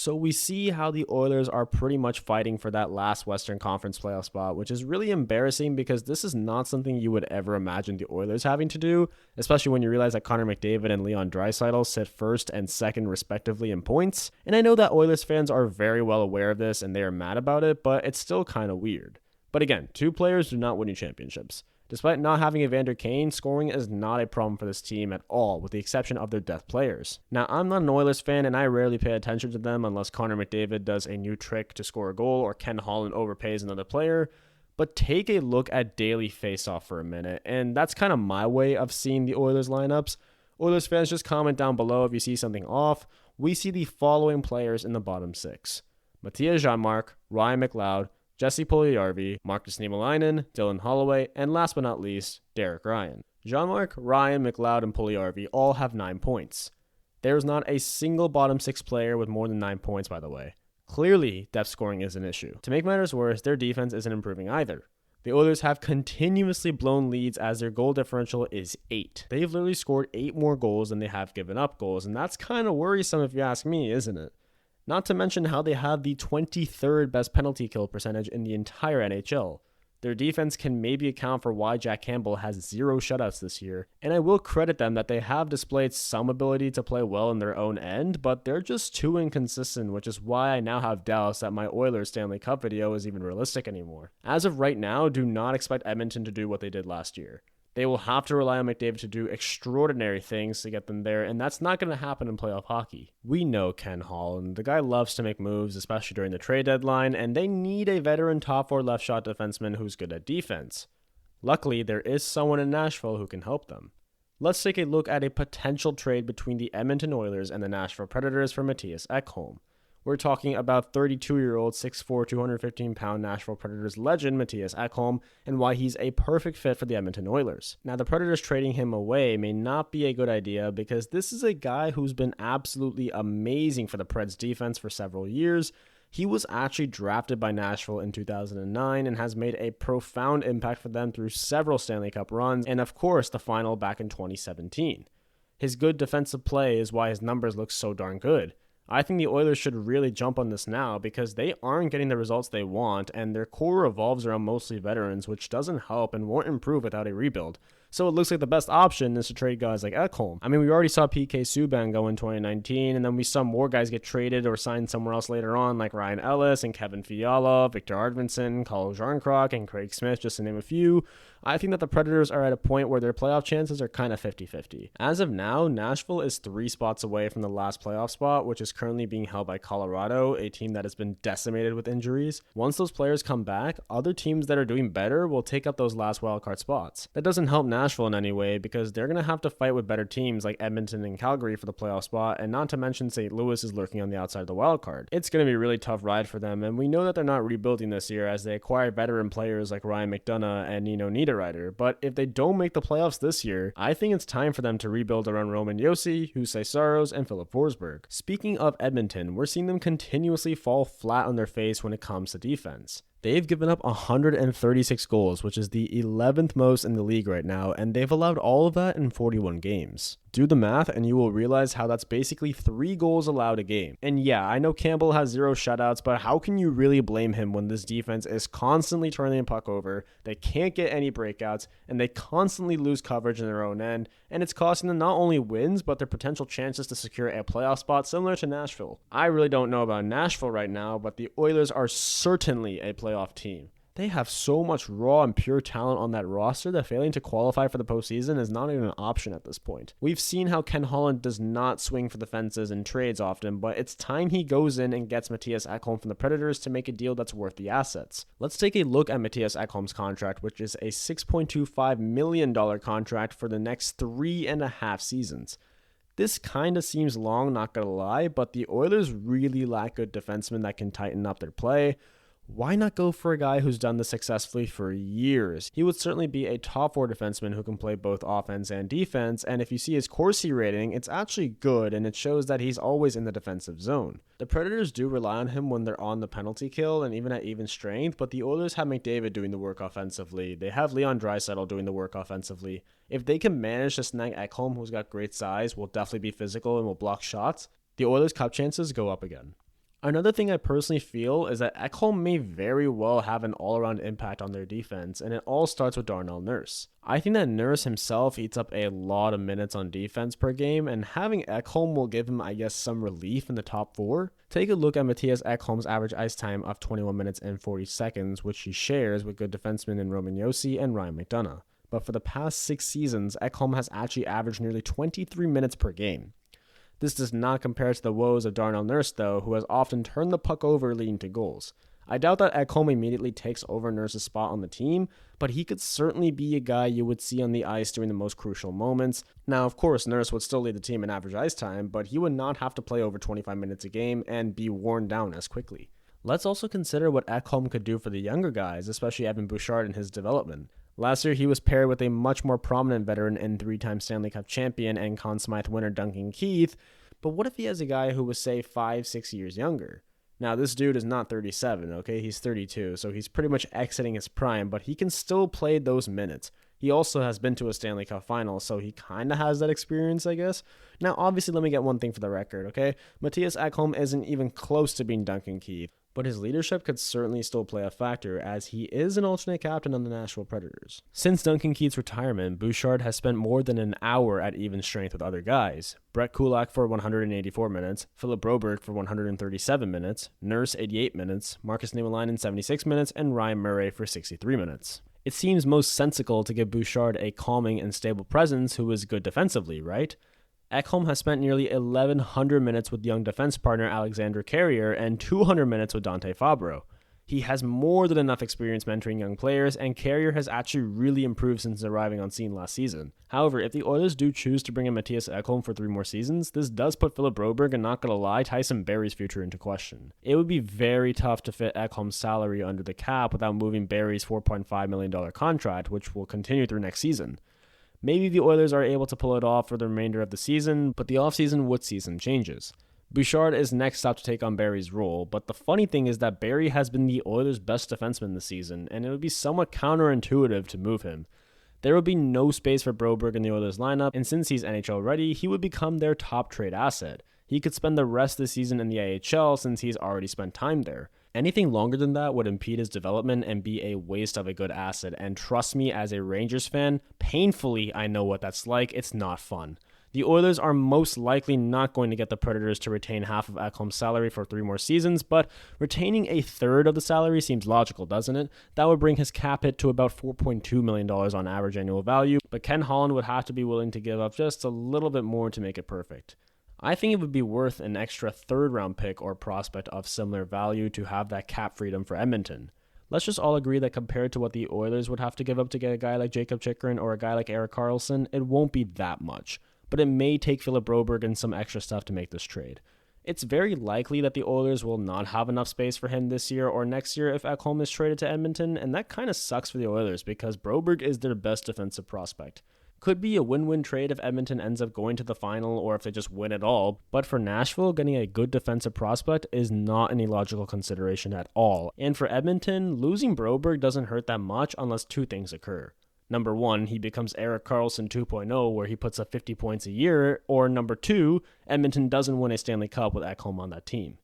So we see how the Oilers are pretty much fighting for that last Western Conference playoff spot, which is really embarrassing because this is not something you would ever imagine the Oilers having to do, especially when you realize that Connor McDavid and Leon Draisaitl sit first and second respectively in points. And I know that Oilers fans are very well aware of this and they are mad about it, but it's still kind of weird. But again, two players do not win you championships. Despite not having Evander Kane, scoring is not a problem for this team at all, with the exception of their depth players. Now, I'm not an Oilers fan, and I rarely pay attention to them unless Connor McDavid does a new trick to score a goal or Ken Holland overpays another player, but take a look at daily faceoff for a minute, and that's kind of my way of seeing the Oilers lineups. Oilers fans, just comment down below if you see something off. We see the following players in the bottom six: Mattias Ekholm, Ryan McLeod, Jesse Puljujarvi, Marcus Niemelainen, Dylan Holloway, and last but not least, Derek Ryan. Jean-Marc, Ryan, McLeod, and Puljujarvi all have 9 points. There is not a single bottom 6 player with more than 9 points, by the way. Clearly, depth scoring is an issue. To make matters worse, their defense isn't improving either. The Oilers have continuously blown leads as their goal differential is 8. They've literally scored 8 more goals than they have given up goals, and that's kind of worrisome if you ask me, isn't it? Not to mention how they have the 23rd best penalty kill percentage in the entire NHL. Their defense can maybe account for why Jack Campbell has 0 shutouts this year, and I will credit them that they have displayed some ability to play well in their own end, but they're just too inconsistent, which is why I now have doubts that my Oilers Stanley Cup video is even realistic anymore. As of right now, do not expect Edmonton to do what they did last year. They will have to rely on McDavid to do extraordinary things to get them there, and that's not going to happen in playoff hockey. We know Ken Holland. The guy loves to make moves, especially during the trade deadline, and they need a veteran top 4 left shot defenseman who's good at defense. Luckily, there is someone in Nashville who can help them. Let's take a look at a potential trade between the Edmonton Oilers and the Nashville Predators for Mattias Ekholm. We're talking about 32-year-old, 6'4", 215-pound Nashville Predators legend Mattias Ekholm and why he's a perfect fit for the Edmonton Oilers. Now, the Predators trading him away may not be a good idea because this is a guy who's been absolutely amazing for the Preds defense for several years. He was actually drafted by Nashville in 2009 and has made a profound impact for them through several Stanley Cup runs and, of course, the final back in 2017. His good defensive play is why his numbers look so darn good. I think the Oilers should really jump on this now because they aren't getting the results they want and their core revolves around mostly veterans, which doesn't help and won't improve without a rebuild. So it looks like the best option is to trade guys like Ekholm. I mean, we already saw PK Subban go in 2019, and then we saw more guys get traded or signed somewhere else later on, like Ryan Ellis and Kevin Fiala, Victor Arvidsson, Carl Jarnkrok, and Craig Smith, just to name a few. I think that the Predators are at a point where their playoff chances are kind of 50-50. As of now, Nashville is 3 spots away from the last playoff spot, which is currently being held by Colorado, a team that has been decimated with injuries. Once those players come back, other teams that are doing better will take up those last wildcard spots. That doesn't help Nashville in any way because they're going to have to fight with better teams like Edmonton and Calgary for the playoff spot, and not to mention St. Louis is lurking on the outside of the wildcard. It's going to be a really tough ride for them, and we know that they're not rebuilding this year as they acquire veteran players like Ryan McDonough and Nino Niederreiter, but if they don't make the playoffs this year, I think it's time for them to rebuild around Roman Josi, Jussi Saros, and Filip Forsberg. Speaking of Edmonton, we're seeing them continuously fall flat on their face when it comes to defense. They've given up 136 goals, which is the 11th most in the league right now, and they've allowed all of that in 41 games. Do the math and you will realize how that's basically 3 goals allowed a game. And yeah, I know Campbell has 0 shutouts, but how can you really blame him when this defense is constantly turning the puck over, they can't get any breakouts, and they constantly lose coverage in their own end, and it's costing them not only wins, but their potential chances to secure a playoff spot similar to Nashville. I really don't know about Nashville right now, but the Oilers are certainly a playoff team. They have so much raw and pure talent on that roster that failing to qualify for the postseason is not even an option at this point. We've seen how Ken Holland does not swing for the fences in trades often, but it's time he goes in and gets Mattias Ekholm from the Predators to make a deal that's worth the assets. Let's take a look at Mattias Ekholm's contract, which is a $6.25 million contract for the next 3.5 seasons. This kind of seems long, not gonna lie, but the Oilers really lack good defensemen that can tighten up their play. Why not go for a guy who's done this successfully for years? He would certainly be a top 4 defenseman who can play both offense and defense, and if you see his Corsi rating, it's actually good, and it shows that he's always in the defensive zone. The Predators do rely on him when they're on the penalty kill and even at even strength, but the Oilers have McDavid doing the work offensively. They have Leon Draisaitl doing the work offensively. If they can manage to snag Ekholm, who's got great size, will definitely be physical and will block shots, the Oilers' cup chances go up again. Another thing I personally feel is that Ekholm may very well have an all-around impact on their defense, and it all starts with Darnell Nurse. I think that Nurse himself eats up a lot of minutes on defense per game, and having Ekholm will give him, I guess, some relief in the top 4. Take a look at Mattias Ekholm's average ice time of 21 minutes and 40 seconds, which he shares with good defensemen in Roman Josi and Ryan McDonough. But for the past 6 seasons, Ekholm has actually averaged nearly 23 minutes per game. This does not compare to the woes of Darnell Nurse, though, who has often turned the puck over, leading to goals. I doubt that Ekholm immediately takes over Nurse's spot on the team, but he could certainly be a guy you would see on the ice during the most crucial moments. Now, of course, Nurse would still lead the team in average ice time, but he would not have to play over 25 minutes a game and be worn down as quickly. Let's also consider what Ekholm could do for the younger guys, especially Evan Bouchard in his development. Last year, he was paired with a much more prominent veteran and 3-time Stanley Cup champion and Conn Smythe winner Duncan Keith, but what if he has a guy who was, say, 5-6 years younger? Now, this dude is not 37, okay? He's 32, so he's pretty much exiting his prime, but he can still play those minutes. He also has been to a Stanley Cup final, so he kind of has that experience, I guess. Now, obviously, let me get one thing for the record, okay? Mattias Ekholm isn't even close to being Duncan Keith, but his leadership could certainly still play a factor, as he is an alternate captain on the Nashville Predators. Since Duncan Keith's retirement, Bouchard has spent more than an hour at even strength with other guys. Brett Kulak for 184 minutes, Philip Broberg for 137 minutes, Nurse 88 minutes, Marcus Niemelainen 76 minutes, and Ryan Murray for 63 minutes. It seems most sensical to give Bouchard a calming and stable presence who is good defensively, right? Ekholm has spent nearly 1,100 minutes with young defense partner Alexander Carrier and 200 minutes with Dante Fabro. He has more than enough experience mentoring young players, and Carrier has actually really improved since arriving on scene last season. However, if the Oilers do choose to bring in Mattias Ekholm for 3 more seasons, this does put Philip Broberg and, not gonna lie, Tyson Barrie's future into question. It would be very tough to fit Ekholm's salary under the cap without moving Barrie's $4.5 million contract, which will continue through next season. Maybe the Oilers are able to pull it off for the remainder of the season, but the offseason would see some changes. Bouchard is next up to take on Barrie's role, but the funny thing is that Barrie has been the Oilers' best defenseman this season, and it would be somewhat counterintuitive to move him. There would be no space for Broberg in the Oilers lineup, and since he's NHL ready, he would become their top trade asset. He could spend the rest of the season in the AHL since he's already spent time there. Anything longer than that would impede his development and be a waste of a good asset, and trust me, as a Rangers fan, painfully I know what that's like. It's not fun. The Oilers are most likely not going to get the Predators to retain half of Ekholm's salary for 3 more seasons, but retaining a third of the salary seems logical, doesn't it? That would bring his cap hit to about $4.2 million on average annual value, but Ken Holland would have to be willing to give up just a little bit more to make it perfect. I think it would be worth an extra 3rd round pick or prospect of similar value to have that cap freedom for Edmonton. Let's just all agree that compared to what the Oilers would have to give up to get a guy like Jacob Chychrun or a guy like Erik Karlsson, it won't be that much, but it may take Philip Broberg and some extra stuff to make this trade. It's very likely that the Oilers will not have enough space for him this year or next year if Ekholm is traded to Edmonton, and that kind of sucks for the Oilers because Broberg is their best defensive prospect. Could be a win-win trade if Edmonton ends up going to the final or if they just win it all, but for Nashville, getting a good defensive prospect is not an illogical consideration at all. And for Edmonton, losing Broberg doesn't hurt that much unless 2 things occur. Number 1, he becomes Erik Karlsson 2.0 where he puts up 50 points a year, or number 2, Edmonton doesn't win a Stanley Cup with Ekholm on that team.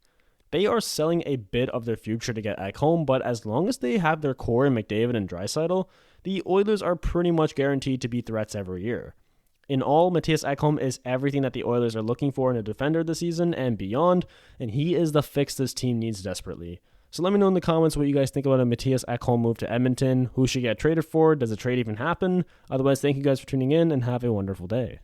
They are selling a bit of their future to get Ekholm, but as long as they have their core in McDavid and Draisaitl, the Oilers are pretty much guaranteed to be threats every year. In all, Mattias Ekholm is everything that the Oilers are looking for in a defender this season and beyond, and he is the fix this team needs desperately. So let me know in the comments what you guys think about a Mattias Ekholm move to Edmonton. Who should get traded for? Does a trade even happen? Otherwise, thank you guys for tuning in and have a wonderful day.